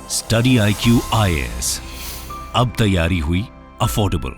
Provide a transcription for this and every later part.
Study IQ IAS, अब तैयारी हुई अफोर्डेबल।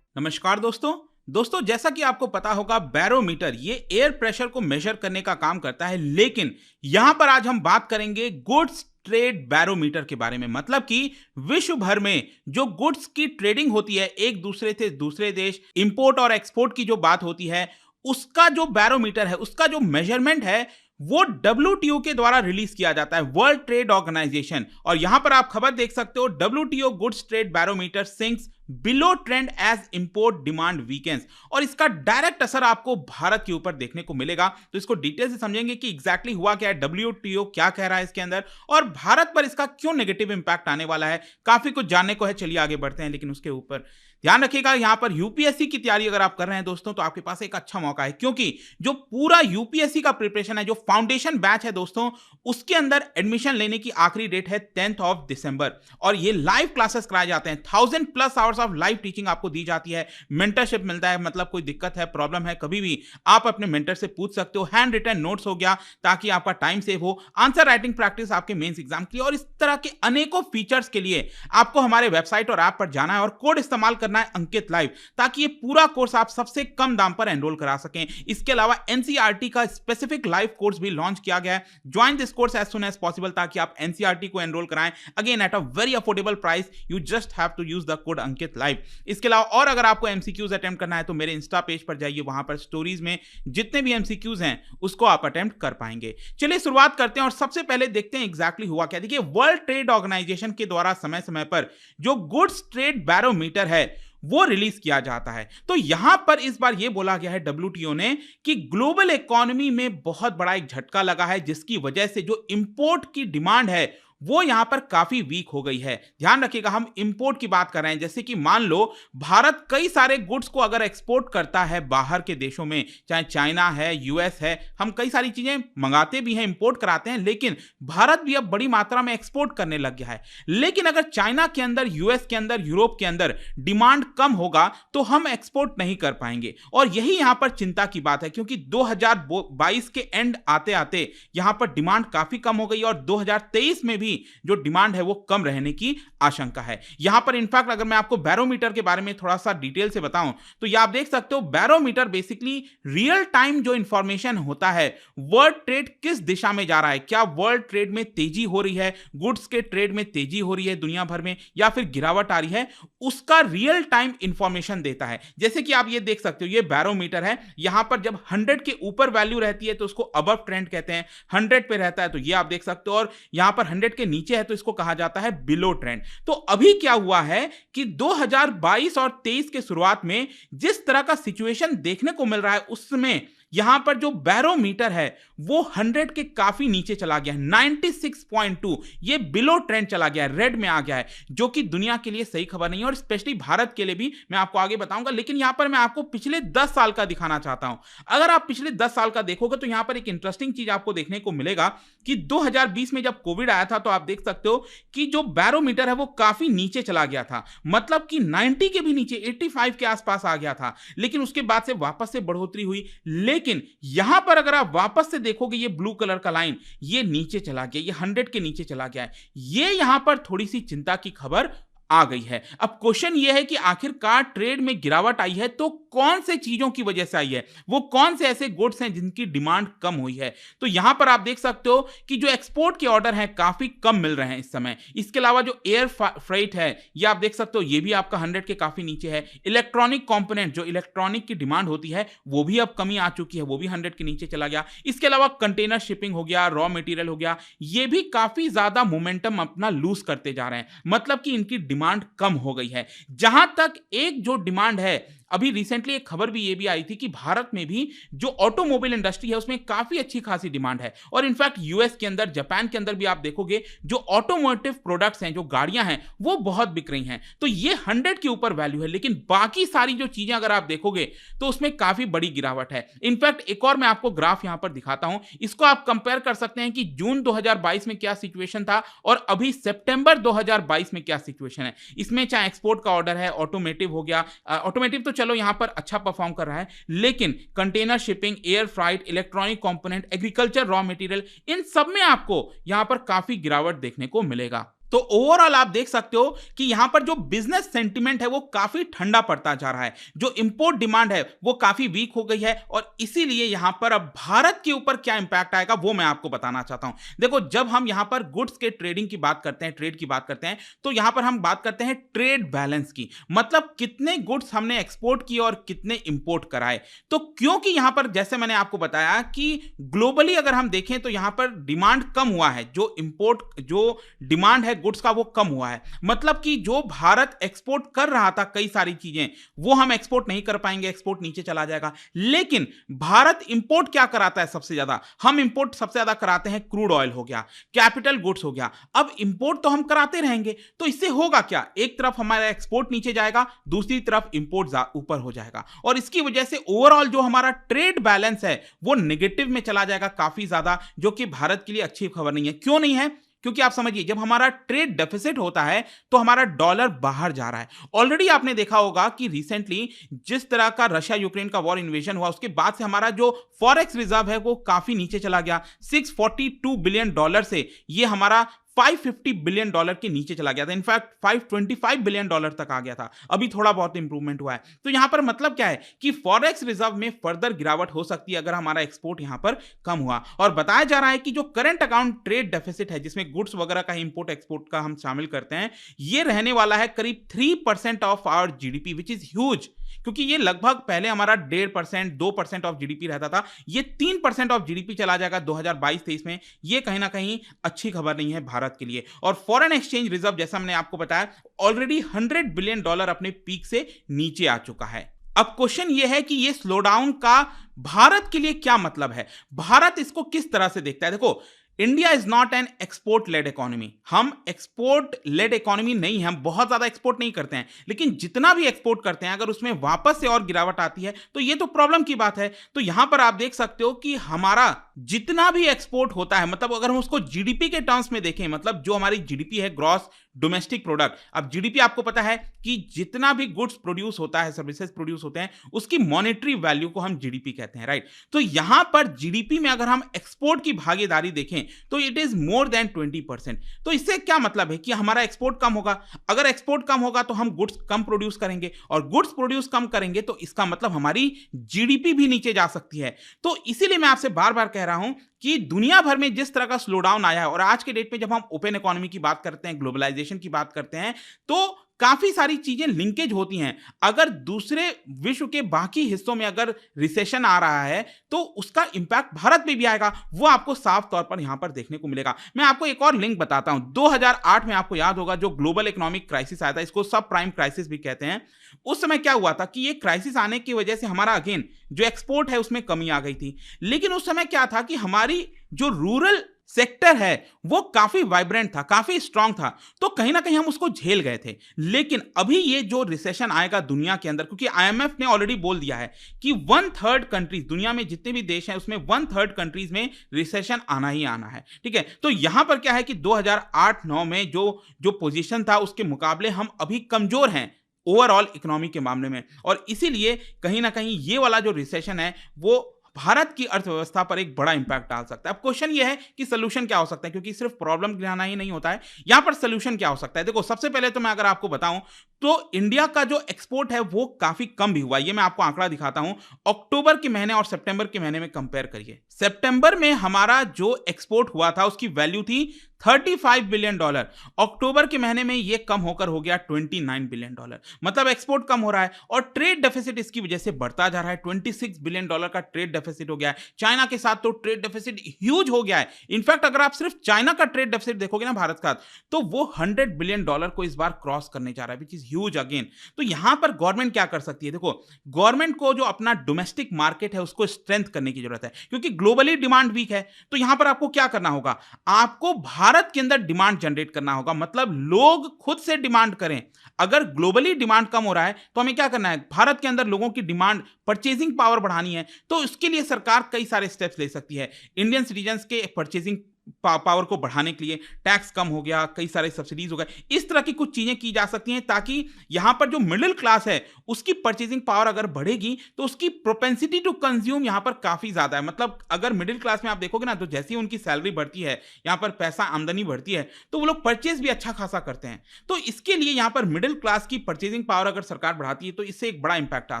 नमस्कार दोस्तों, जैसा कि आपको पता होगा बैरोमीटर ये एयर प्रेशर को मेजर करने का काम करता है, लेकिन यहां पर आज हम बात करेंगे गुड्स ट्रेड बैरोमीटर के बारे में। मतलब कि विश्व भर में जो गुड्स की ट्रेडिंग होती है एक दूसरे से दूसरे देश, इंपोर्ट और एक्सपोर्ट की जो बात होती है, उसका जो बैरोमीटर है, उसका जो मेजरमेंट है, वो WTO के द्वारा रिलीज किया जाता है, वर्ल्ड ट्रेड ऑर्गेनाइजेशन। और यहां पर आप खबर देख सकते हो, WTO goods trade barometer sinks below trend as import demand weakens. और इसका डायरेक्ट असर आपको भारत के ऊपर देखने को मिलेगा। तो इसको डिटेल से समझेंगे कि एग्जैक्टली हुआ क्या है, WTO क्या कह रहा है इसके अंदर, और भारत पर इसका क्यों नेगेटिव इंपैक्ट आने वाला है। काफी कुछ जानने को है, चलिए आगे बढ़ते हैं। लेकिन उसके ऊपर ध्यान रखिएगा, यहां पर यूपीएससी की तैयारी अगर आप कर रहे हैं दोस्तों, तो आपके पास एक अच्छा मौका है, क्योंकि जो पूरा यूपीएससी का प्रिपरेशन है, जो फाउंडेशन बैच है दोस्तों, उसके अंदर एडमिशन लेने की आखिरी डेट है 10 दिसंबर। और ये लाइव क्लासेस कराए जाते हैं, 1000+ आवर्स ऑफ लाइव टीचिंग आपको दी जाती है, मेंटरशिप मिलता है। मतलब कोई दिक्कत है, प्रॉब्लम है, कभी भी आप अपने मेंटर से पूछ सकते हो। हैंड रिटन नोट्स हो गया, ताकि आपका टाइम सेव हो, आंसर राइटिंग प्रैक्टिस आपके मेंस एग्जाम के लिए, और इस तरह के अनेकों फीचर्स के लिए आपको हमारे वेबसाइट और ऐप पर जाना है और कोड इस्तेमाल करना है अंकित लाइव, ताकि ये पूरा कोर्स आप सबसे कम दाम पर एनरोल करा सकें। इसके अलावा एनसीईआरटी का स्पेसिफिक लाइव कोर्स भी लॉन्च किया गया है। Join this course as soon as possible, ताकि आप एनसीईआरटी को एनरोल कराएं, again at a very affordable price. You just have to use the code Ankit live. इसके अलावा और अगर आपको एमसीक्यूज अटेम्प्ट करना है, तो मेरे इंस्टा पेज पर जाइए, वहां पर स्टोरीज में जितने भी एमसीक्यूज हैं उसको आप अटेम्प्ट कर पाएंगे। चलिए शुरुआत करते हैं और सबसे पहले देखते हैं एग्जैक्टली हुआ क्या। देखिए, वर्ल्ड ट्रेड ऑर्गेनाइजेशन के द्वारा समय समय पर जो गुड्स ट्रेड बैरोमीटर है वो रिलीज किया जाता है। तो यहां पर इस बार यह बोला गया है WTO ने कि ग्लोबल इकोनॉमी में बहुत बड़ा एक झटका लगा है, जिसकी वजह से जो इंपोर्ट की डिमांड है वो यहां पर काफी वीक हो गई है। ध्यान रखिएगा, हम इंपोर्ट की बात कर रहे हैं। जैसे कि मान लो भारत कई सारे गुड्स को अगर एक्सपोर्ट करता है बाहर के देशों में, चाहे चाइना है, यूएस है, हम कई सारी चीजें मंगाते भी हैं, इंपोर्ट कराते हैं, लेकिन भारत भी अब बड़ी मात्रा में एक्सपोर्ट करने लग गया है। लेकिन अगर चाइना के अंदर, यूएस के अंदर, यूरोप के अंदर डिमांड कम होगा तो हम एक्सपोर्ट नहीं कर पाएंगे। और यही यहां पर चिंता की बात है, क्योंकि 2022 के एंड आते आते यहां पर डिमांड काफी कम हो गई और 2023 में भी जो डिमांड है वो कम रहने की आशंका है। यहां पर इनफैक्ट अगर मैं आपको बैरोमीटर के बारे में थोड़ा सा डिटेल से बताऊं, तो ये आप देख सकते हो, बैरोमीटर बेसिकली रियल टाइम जो इंफॉर्मेशन होता है, वर्ल्ड ट्रेड किस दिशा में जा रहा है, क्या वर्ल्ड ट्रेड में तेजी हो रही है, गुड्स के ट्रेड में तेजी हो रही है दुनिया भर में, या फिर गिरावट आ रही है, उसका रियल टाइम इंफॉर्मेशन देता है। जैसे कि आप ये देख सकते हो, ये बैरोमीटर है, यहां पर जब 100 के ऊपर वैल्यू रहती है तो उसको अबव ट्रेंड कहते हैं, 100 पे रहता है तो ये आप देख सकते हो, और यहां पर 100 के नीचे है तो इसको कहा जाता है बिलो ट्रेंड। तो अभी क्या हुआ है कि 2022 और 23 के शुरुआत में जिस तरह का सिचुएशन देखने को मिल रहा है, उसमें यहां पर जो बैरोमीटर है वो 100 के काफी नीचे चला गया है, 96.2, ये बिलो ट्रेंड चला गया है, रेड में आ गया है, जो कि दुनिया के लिए सही खबर नहीं है, और स्पेशली भारत के लिए भी मैं आपको आगे बताऊंगा। लेकिन यहां पर मैं आपको पिछले 10 साल का दिखाना चाहता हूं। अगर आप पिछले 10 साल का देखोगे तो यहां पर एक इंटरेस्टिंग चीज आपको देखने को मिलेगा कि 2020 में जब कोविड आया था, तो आप देख सकते हो कि जो बैरोमीटर है वो काफी नीचे चला गया था, मतलब कि 90 के भी नीचे, 85 के आसपास आ गया था। लेकिन उसके बाद से वापस से बढ़ोतरी हुई। लेकिन यहां पर अगर आप वापस से देखोगे, ये ब्लू कलर का लाइन ये नीचे चला गया, ये 100 के नीचे चला गया है। ये यहां पर थोड़ी सी चिंता की खबर आ गई है। अब क्वेश्चन यह है कि आखिरकार ट्रेड में गिरावट आई है तो कौन से चीजों की वजह से आई है, वो कौन से ऐसे गुड्स हैं जिनकी डिमांड कम हुई है। तो यहां पर आप देख सकते हो कि जो एक्सपोर्ट के ऑर्डर हैं काफी कम मिल रहे हैं इस समय। इसके अलावा जो एयर फ्रेट है, ये आप देख सकते हो, ये भी आपका 100 के काफी नीचे है। इलेक्ट्रॉनिक कंपोनेंट, जो इलेक्ट्रॉनिक की डिमांड होती है, वो भी अब कमी आ चुकी है, वो भी 100 के नीचे चला गया। इसके अलावा कंटेनर शिपिंग हो गया, रॉ मटेरियल हो गया, ये भी काफी ज्यादा मोमेंटम अपना लूज करते जा रहे हैं, मतलब कि इनकी डिमांड कम हो गई है। जहां तक एक जो डिमांड है, अभी रिसेंटली एक खबर भी ये भी आई थी कि भारत में भी जो ऑटोमोबाइल इंडस्ट्री है उसमें काफी अच्छी खासी डिमांड है। और इनफैक्ट यूएस के अंदर, जापान के अंदर भी आप देखोगे जो ऑटोमोटिव प्रोडक्ट्स हैं, जो गाड़ियां हैं, वो बहुत बिक रही हैं। तो ये 100 के ऊपर वैल्यू है। लेकिन बाकी सारी जो चीजें अगर आप देखोगे तो उसमें काफी बड़ी गिरावट है। इनफैक्ट एक और मैं आपको ग्राफ यहां पर दिखाता हूं, इसको आप कंपेयर कर सकते हैं कि जून 2022 में क्या सिचुएशन था और अभी सितंबर 2022 में क्या सिचुएशन है। इसमें चाहे एक्सपोर्ट का ऑर्डर है, ऑटोमेटिव हो गया, ऑटोमेटिव तो चलो यहां पर अच्छा परफॉर्म कर रहा है, लेकिन container shipping, air freight, electronic component, agriculture raw material, इन सब में आपको यहां पर काफी गिरावट देखने को मिलेगा। तो ओवरऑल आप देख सकते हो कि यहां पर जो बिजनेस सेंटिमेंट है वो काफी ठंडा पड़ता जा रहा है, जो इंपोर्ट डिमांड है वो काफी वीक हो गई है, और इसीलिए यहां पर अब भारत के ऊपर क्या इंपैक्ट आएगा वो मैं आपको बताना चाहता हूं। देखो, जब हम यहां पर गुड्स के ट्रेडिंग की बात करते हैं, ट्रेड की बात करते हैं, तो यहां पर हम बात करते हैं ट्रेड बैलेंस की, मतलब कितने गुड्स हमने एक्सपोर्ट किए और कितने इंपोर्ट कराए। तो क्योंकि यहां पर जैसे मैंने आपको बताया कि ग्लोबली अगर हम देखें तो यहां पर डिमांड कम हुआ है, जो डिमांड है गुड्स का वो कम हुआ है, मतलब कि जो भारत एक्सपोर्ट कर रहा था कई सारी चीजें वो हम एक्सपोर्ट नहीं कर पाएंगे, एक्सपोर्ट नीचे चला जाएगा। लेकिन भारत इंपोर्ट क्या कराता है सबसे ज्यादा? हम इंपोर्ट सबसे ज्यादा कराते हैं क्रूड ऑयल हो गया, कैपिटल गुड्स हो गया। अब इंपोर्ट तो हम कराते रहेंगे, तो इससे होगा क्या? एक तरफ हमारा एक्सपोर्ट नीचे जाएगा, दूसरी तरफ इंपोर्ट ऊपर हो जाएगा, और इसकी वजह से ओवरऑल जो हमारा ट्रेड बैलेंस है वो नेगेटिव में चला जाएगा काफी ज्यादा, जो कि भारत के लिए अच्छी खबर नहीं है। क्यों नहीं है? क्योंकि आप समझिए, जब हमारा ट्रेड डेफिसिट होता है तो हमारा डॉलर बाहर जा रहा है। ऑलरेडी आपने देखा होगा कि रिसेंटली जिस तरह का रशिया यूक्रेन का वॉर इन्वेजन हुआ, उसके बाद से हमारा जो फॉरेक्स रिजर्व है वो काफी नीचे चला गया। 642 बिलियन डॉलर से ये हमारा 550 बिलियन डॉलर के नीचे चला गया था, इनफैक्ट 525 बिलियन डॉलर तक आ गया था। अभी थोड़ा बहुत इंप्रूवमेंट हुआ है। तो यहां पर मतलब क्या है कि फॉरेक्स रिजर्व में फर्दर गिरावट हो सकती है अगर हमारा एक्सपोर्ट यहां पर कम हुआ। और बताया जा रहा है कि जो करंट अकाउंट ट्रेड डेफिसिट है, जिसमें गुड्स वगैरह का इंपोर्ट एक्सपोर्ट का हम शामिल करते हैं, ये रहने वाला है करीब 3% of our GDP, which is huge. क्योंकि ये लगभग पहले हमारा 1.5% 2% ऑफ जीडीपी रहता था, ये 3% ऑफ जीडीपी चला जाएगा 2022-23 में। ये कहीं ना कहीं अच्छी खबर नहीं है भारत के लिए। और फॉरेन एक्सचेंज रिजर्व, जैसा मैंने आपको बताया, ऑलरेडी 100 बिलियन डॉलर अपने पीक से नीचे आ चुका है। अब क्वेश्चन यह है कि ये स्लोडाउन का भारत के लिए क्या मतलब है, भारत इसको किस तरह से देखता है। देखो, India is not an export led economy, हम एक्सपोर्ट लेड इकोनॉमी नहीं है, हम बहुत ज्यादा एक्सपोर्ट नहीं करते हैं, लेकिन जितना भी एक्सपोर्ट करते हैं अगर उसमें वापस से और गिरावट आती है तो ये तो प्रॉब्लम की बात है। तो यहां पर आप देख सकते हो कि हमारा जितना भी एक्सपोर्ट होता है, मतलब अगर हम उसको जीडीपी के टर्म्स में देखें, मतलब जो हमारी जीडीपी है, ग्रॉस डोमेस्टिक प्रोडक्ट। अब जीडीपी आपको पता है कि जितना भी गुड्स प्रोड्यूस होता है, सर्विसेज प्रोड्यूस होते हैं, उसकी मॉनेटरी वैल्यू को हम जीडीपी कहते हैं, राइट। तो यहां पर जीडीपी में अगर हम एक्सपोर्ट की भागीदारी देखें तो इट इज मोर देन 20%। तो इससे क्या मतलब है कि हमारा एक्सपोर्ट कम होगा। अगर एक्सपोर्ट कम होगा तो हम गुड्स कम प्रोड्यूस करेंगे, और गुड्स प्रोड्यूस कम करेंगे तो इसका मतलब हमारी जीडीपी भी नीचे जा सकती है। तो इसीलिए मैं आपसे बार बार कह रहा हूं कि दुनिया भर में जिस तरह का स्लोडाउन आया है, और आज के डेट में जब हम ओपन इकोनॉमी की बात करते हैं, ग्लोबलाइजेशन की बात करते हैं, तो काफी सारी चीजें लिंकेज होती हैं। अगर दूसरे विश्व के बाकी हिस्सों में अगर रिसेशन आ रहा है तो उसका इंपैक्ट भारत में भी आएगा, वो आपको साफ तौर पर यहां पर देखने को मिलेगा। मैं आपको एक और लिंक बताता हूं। 2008 में आपको याद होगा जो ग्लोबल इकोनॉमिक क्राइसिस आया था, इसको सब प्राइम क्राइसिस भी कहते हैं। उस समय क्या हुआ था कि ये क्राइसिस आने की वजह से हमारा अगेन जो एक्सपोर्ट है उसमें कमी आ गई थी, लेकिन उस समय क्या था कि हमारी जो रूरल सेक्टर है वो काफी वाइब्रेंट था, काफी स्ट्रांग था, तो कहीं ना कहीं हम उसको झेल गए थे। लेकिन अभी ये जो रिसेशन आएगा दुनिया के अंदर, क्योंकि आईएमएफ ने ऑलरेडी बोल दिया है कि 1/3 कंट्रीज, दुनिया में जितने भी देश हैं उसमें 1/3 कंट्रीज में रिसेशन आना ही आना है, ठीक है। तो यहां पर क्या है कि 2008-9 में जो पोजीशन था उसके मुकाबले हम अभी कमजोर हैं ओवरऑल इकोनॉमी के मामले में, और इसीलिए कहीं ना कहीं ये वाला जो रिसेशन है वो भारत की अर्थव्यवस्था पर एक बड़ा इंपैक्ट डाल सकता है। अब क्वेश्चन ये है कि सोल्यूशन क्या हो सकता है, क्योंकि सिर्फ प्रॉब्लम गिराना ही नहीं होता है, यहां पर सोल्यूशन क्या हो सकता है। देखो, सबसे पहले तो मैं अगर आपको बताऊं तो इंडिया का जो एक्सपोर्ट है वो काफी कम भी हुआ। ये मैं आपको आंकड़ा दिखाता हूं, अक्टूबर के महीने और सितंबर के महीने में कंपेयर करिए। सितंबर में हमारा जो एक्सपोर्ट हुआ था उसकी वैल्यू थी 35 बिलियन डॉलर, अक्टूबर के महीने में यह कम होकर हो गया 29 बिलियन डॉलर, मतलब एक्सपोर्ट कम हो रहा है। और ट्रेड डेफिसिट इसकी वजह से बढ़ता जा रहा है, 26 बिलियन डॉलर का ट्रेड डेफिसिट हो गया है। चाइना के साथ तो ट्रेड डेफिसिट ह्यूज हो गया है। इनफैक्ट अगर आप सिर्फ चाइना का ट्रेड डेफिसिट देखोगे ना भारत का, तो वो 100 बिलियन डॉलर को इस बार क्रॉस करने जा रहा है, विच इज ह्यूज अगेन। तो यहां पर गवर्नमेंट क्या कर सकती है? देखो, गवर्नमेंट को जो अपना डोमेस्टिक मार्केट है उसको स्ट्रेंथ करने की जरूरत है, क्योंकि ग्लोबली डिमांड वीक है। तो यहां पर आपको क्या करना होगा? आपको भारत के अंदर डिमांड जनरेट करना होगा, मतलब लोग खुद से डिमांड करें। अगर ग्लोबली डिमांड कम हो रहा है तो हमें क्या करना है? भारत के अंदर लोगों की डिमांड, परचेजिंग पावर बढ़ानी है। तो इसके लिए सरकार कई सारे स्टेप्स ले सकती है। इंडियन सिटीजन्स के परचेजिंग पावर को बढ़ाने के लिए टैक्स कम हो गया, कई सारे सब्सिडीज हो गए, इस तरह की कुछ चीजें की जा सकती हैं ताकि यहां पर जो मिडिल क्लास है उसकी परचेजिंग पावर अगर बढ़ेगी तो उसकी प्रोपेंसिटी टू कंज्यूम यहां पर काफी ज्यादा है। मतलब अगर मिडिल क्लास में आप देखोगे ना, तो जैसे ही उनकी सैलरी बढ़ती है, यहां पर पैसा आमदनी बढ़ती है, तो वो लोग परचेज भी अच्छा खासा करते हैं। तो इसके लिए यहां पर मिडिल क्लास की परचेजिंग पावर अगर सरकार बढ़ाती है तो इससे एक बड़ा इंपैक्ट आ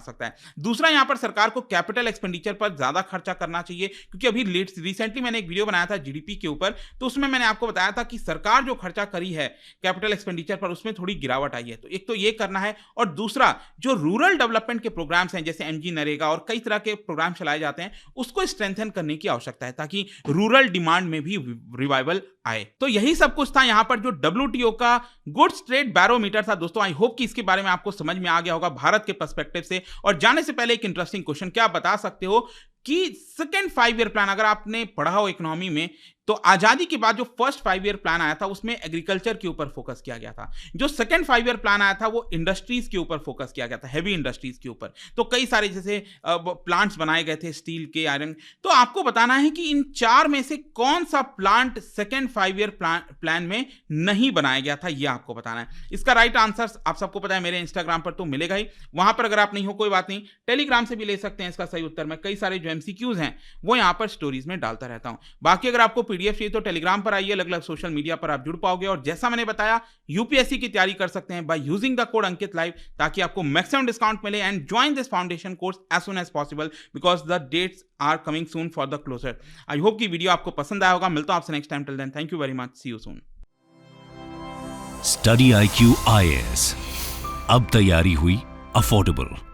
सकता है। दूसरा, यहां पर सरकार को कैपिटल एक्सपेंडिचर पर ज्यादा खर्चा करना चाहिए, क्योंकि अभी रिसेंटली मैंने एक वीडियो बनाया था जीडीपी के ऊपर, तो उसमें मैंने आपको बताया था कि सरकार जो खर्चा करी है कैपिटल एक्सपेंडिचर पर उसमें थोड़ी गिरावट आई है। तो एक तो ये करना है, और दूसरा जो रूरल डेवलपमेंट के प्रोग्राम्स हैं जैसे एमजी नरेगा और कई तरह के प्रोग्राम चलाए जाते हैं उसको स्ट्रेंथन करने की आवश्यकता है ताकि रूरल डिमांड में भी रिवाइवल आए। तो यही सब कुछ था यहां पर जो WTO का गुड्स ट्रेड बैरोमीटर था। दोस्तों आई होप कि इसके बारे में आपको समझ में आ गया होगा भारत के पर्सपेक्टिव से। और जाने से पहले एक इंटरेस्टिंग क्वेश्चन, क्या आप बता सकते हो कि सेकेंड 5 ईयर प्लान अगर आपने पढ़ा हो इकोनॉमी में, तो आजादी के बाद जो फर्स्ट 5 ईयर प्लान आया था उसमें एग्रीकल्चर के ऊपर फोकस किया गया था। जो सेकंड 5 ईयर प्लान आया था वो इंडस्ट्रीज के ऊपर फोकस किया गया था, हैवी इंडस्ट्रीज के ऊपर। तो कई सारे जैसे प्लांट्स बनाए गए थे, स्टील के, आयरन। तो आपको बताना है कि इन 4 में से कौन सा प्लांट सेकंड 5 ईयर प्लान में नहीं बनाया गया था, ये आपको बताना है। इसका राइट आंसर आप सबको पता है, मेरे इंस्टाग्राम पर तो मिलेगा ही, वहां पर अगर आप नहीं हो कोई बात नहीं, टेलीग्राम से भी ले सकते हैं इसका सही उत्तर। मैं कई सारे जो MCQs हैं वो यहां पर स्टोरीज में डालता रहता हूं। बाकी अगर आपको PDF चाहिए तो टेलीग्राम पर आइए, अलग अलग सोशल मीडिया पर आप जुड़ पाओगे। और जैसा मैंने बताया, यूपीएससी की तैयारी कर सकते हैं by using the code Ankit live, ताकि आपको मैक्सिमम डिस्काउंट मिले। And join this foundation course as soon as possible because the dates are coming soon for the closure. I hope कि वीडियो आपको पसंद आया होगा। मिलता हूं आपसे next time. Till then, thank you very much, see you soon. Study IQ IAS, अब तैयारी हुई अफोर्डेबल।